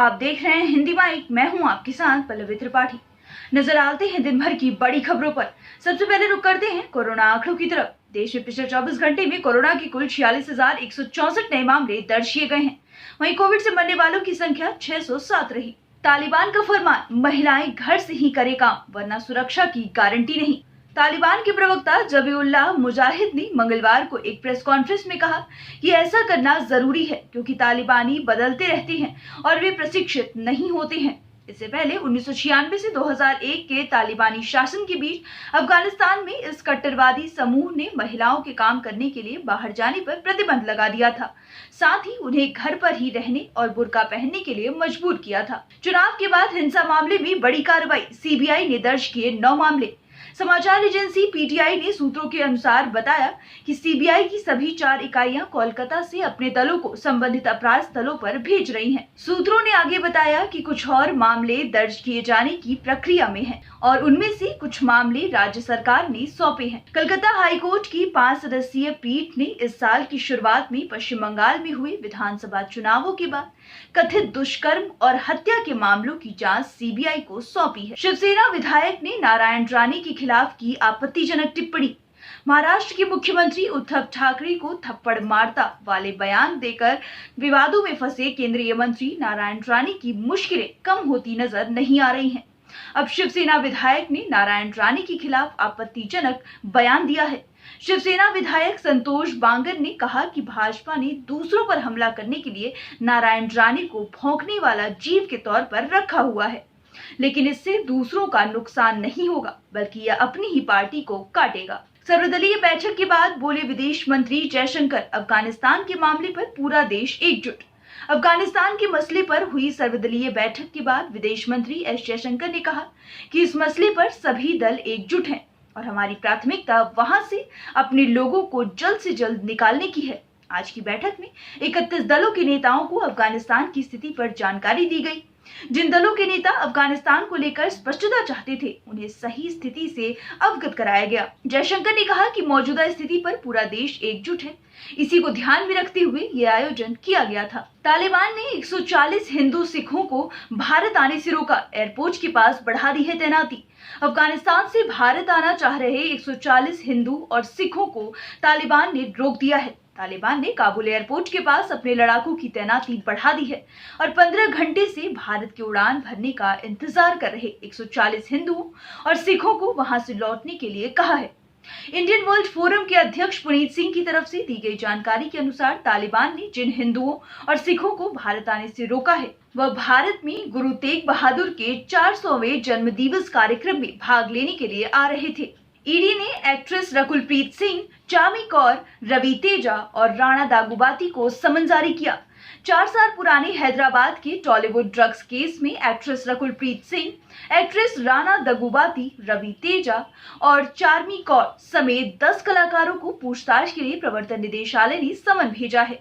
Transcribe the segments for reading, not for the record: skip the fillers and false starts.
आप देख रहे हैं हिंदी माइक। मैं हूं आपके साथ पल्लवी त्रिपाठी। नजर डालते हैं दिन भर की बड़ी खबरों पर। सबसे पहले रुक करते हैं कोरोना आंकड़ों की तरफ। देश में पिछले 24 घंटे में कोरोना के कुल 46,164 नए मामले दर्ज किए गए हैं। वहीं कोविड से मरने वालों की संख्या 607 रही। तालिबान का फरमान, महिलाएं घर से ही करे काम वरना सुरक्षा की गारंटी नहीं। तालिबान के प्रवक्ता जबीउल्लाह मुजाहिद ने मंगलवार को एक प्रेस कॉन्फ्रेंस में कहा कि ऐसा करना जरूरी है क्योंकि तालिबानी बदलते रहते हैं और वे प्रशिक्षित नहीं होते हैं। इससे पहले 1996 से 2001 के तालिबानी शासन के बीच अफगानिस्तान में इस कट्टरवादी समूह ने महिलाओं के काम करने के लिए बाहर जाने पर प्रतिबंध लगा दिया था। साथ ही उन्हें घर पर ही रहने और बुर्का पहनने के लिए मजबूर किया था। चुनाव के बाद हिंसा मामले में बड़ी कार्रवाई, सीबीआई ने दर्ज किए 9 मामले। समाचार एजेंसी पीटीआई ने सूत्रों के अनुसार बताया कि सीबीआई की सभी 4 इकाइयां कोलकाता से अपने दलों को संबंधित अपराध स्थलों पर भेज रही हैं। सूत्रों ने आगे बताया कि कुछ और मामले दर्ज किए जाने की प्रक्रिया में हैं और उनमें से कुछ मामले राज्य सरकार ने सौंपे हैं। कलकत्ता हाईकोर्ट की 5 सदस्यीय पीठ ने इस साल की शुरुआत में पश्चिम बंगाल में हुए विधानसभा चुनावों के बाद कथित दुष्कर्म और हत्या के मामलों की जांच सीबीआई को सौंपी है। शिवसेना विधायक ने नारायण राणे के खिलाफ की आपत्तिजनक टिप्पणी। महाराष्ट्र के मुख्यमंत्री उद्धव ठाकरे को थप्पड़ मारता वाले बयान देकर विवादों में फंसे केंद्रीय मंत्री नारायण राणे की मुश्किलें कम होती नजर नहीं आ रही हैं। अब शिवसेना विधायक ने नारायण राणे के खिलाफ आपत्तिजनक बयान दिया है। शिवसेना विधायक संतोष बांगर ने कहा कि भाजपा ने दूसरों पर हमला करने के लिए नारायण राणे को भौंकने वाला जीव के तौर पर रखा हुआ है, लेकिन इससे दूसरों का नुकसान नहीं होगा बल्कि यह अपनी ही पार्टी को काटेगा। सर्वदलीय बैठक के बाद बोले विदेश मंत्री जयशंकर, अफगानिस्तान के मामले पर पूरा देश एकजुट। अफगानिस्तान के मसले पर हुई सर्वदलीय बैठक के बाद विदेश मंत्री एस जयशंकर ने कहा कि इस मसले पर सभी दल एकजुट हैं और हमारी प्राथमिकता वहां से अपने लोगों को जल्द से जल्द निकालने की है। आज की बैठक में 31 दलों के नेताओं को अफगानिस्तान की स्थिति पर जानकारी दी गई। जिन दलों के नेता अफगानिस्तान को लेकर स्पष्टता चाहते थे, उन्हें सही स्थिति से अवगत कराया गया। जयशंकर ने कहा कि मौजूदा स्थिति पर पूरा देश एकजुट है। इसी को ध्यान में रखते हुए यह आयोजन किया गया था। तालिबान ने 140 हिंदू सिखों को भारत आने से रोका, एयरपोर्ट के पास बढ़ा दी है तैनाती। अफगानिस्तान से भारत आना चाह रहे 140 हिंदू और सिखों को तालिबान ने रोक दिया है। तालिबान ने काबुल एयरपोर्ट के पास अपने लड़ाकों की तैनाती बढ़ा दी है और 15 घंटे से भारत की उड़ान भरने का इंतजार कर रहे 140 हिंदुओं और सिखों को वहां से लौटने के लिए कहा है। इंडियन वर्ल्ड फोरम के अध्यक्ष पुनीत सिंह की तरफ से दी गई जानकारी के अनुसार तालिबान ने जिन हिंदुओं और सिखों को भारत आने से रोका है, वह भारत में गुरु तेग बहादुर के 400वें जन्म दिवस कार्यक्रम में भाग लेने के लिए आ रहे थे। ईडी ने एक्ट्रेस रकुलप्रीत सिंह, चामी कौर, रवि तेजा और राणा दागुबाती को समन जारी किया। 4 साल पुराने हैदराबाद के टॉलीवुड ड्रग्स केस में एक्ट्रेस रकुलप्रीत सिंह, एक्ट्रेस राणा दगुबाती, रवि तेजा और चार्मी कौर समेत 10 कलाकारों को पूछताछ के लिए प्रवर्तन निदेशालय ने समन भेजा है।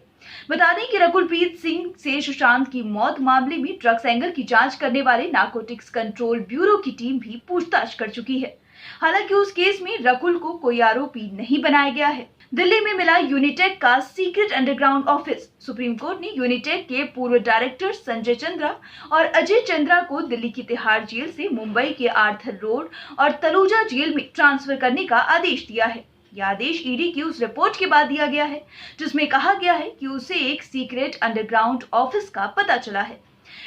बता दें कि रकुलप्रीत सिंह से सुशांत की मौत मामले में ड्रग्स एंगल की जांच करने वाले नारकोटिक्स कंट्रोल ब्यूरो की टीम भी पूछताछ कर चुकी है। हालांकि उस केस में रकुल को कोई आरोपी नहीं बनाया गया है। दिल्ली में मिला यूनिटेक का secret underground office. Supreme court ने यूनिटेक के पूर्व डायरेक्टर संजय चंद्रा और अजय चंद्रा को दिल्ली की तिहाड़ जेल से मुंबई के आर्थर रोड और तलूजा जेल में ट्रांसफर करने का आदेश दिया है। यह आदेश ईडी की उस रिपोर्ट के बाद दिया गया है जिसमें कहा गया है कि उसे एक सीक्रेट अंडरग्राउंड ऑफिस का पता चला है।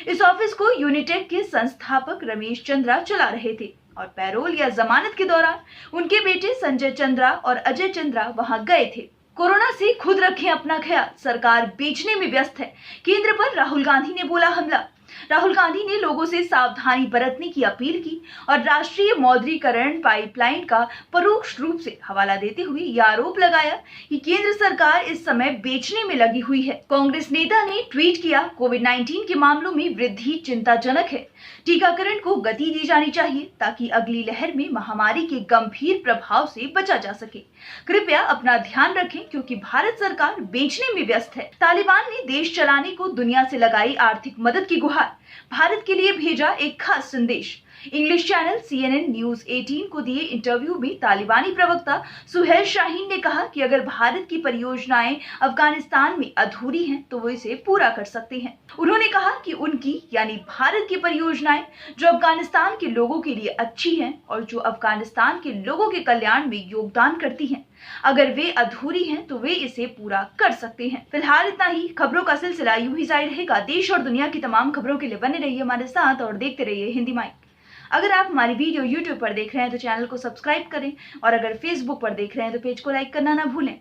इस ऑफिस को यूनिटेक के संस्थापक रमेश चंद्रा चला रहे थे और पैरोल या जमानत के दौरान उनके बेटे संजय चंद्रा और अजय चंद्रा वहां गए थे। कोरोना से खुद रखें अपना ख्याल, सरकार बेचने में व्यस्त है। केंद्र पर राहुल गांधी ने बोला हमला। राहुल गांधी ने लोगों से सावधानी बरतने की अपील की और राष्ट्रीय मौद्रीकरण पाइपलाइन का परोक्ष रूप से हवाला देते हुए यह आरोप लगाया कि केंद्र सरकार इस समय बेचने में लगी हुई है। कांग्रेस नेता ने ट्वीट किया, कोविड-19 के मामलों में वृद्धि चिंताजनक है। टीकाकरण को गति दी जानी चाहिए ताकि अगली लहर में महामारी के गंभीर प्रभाव से बचा जा सके। कृपया अपना ध्यान रखें क्योंकि भारत सरकार बेचने में व्यस्त है। तालिबान ने देश चलाने को दुनिया से लगाई आर्थिक मदद की गुहार। भारत के लिए भेजा एक खास संदेश। इंग्लिश चैनल CNN न्यूज 18 को दिए इंटरव्यू में तालिबानी प्रवक्ता सुहेल शाहीन ने कहा कि अगर भारत की परियोजनाएं अफगानिस्तान में अधूरी हैं तो वो इसे पूरा कर सकते हैं। उन्होंने कहा कि उनकी यानी भारत की परियोजनाएं जो अफगानिस्तान के लोगों के लिए अच्छी हैं और जो अफगानिस्तान के लोगों के कल्याण में योगदान करती हैं, अगर वे अधूरी हैं तो वे इसे पूरा कर सकते हैं। फिलहाल इतना ही। खबरों का सिलसिला यूं ही जारी रहेगा। देश और दुनिया की तमाम खबरों के लिए बने रहिए हमारे साथ और देखते रहिए हिंदी माइक। अगर आप हमारी वीडियो YouTube पर देख रहे हैं तो चैनल को सब्सक्राइब करें और अगर Facebook पर देख रहे हैं तो पेज को लाइक करना ना भूलें।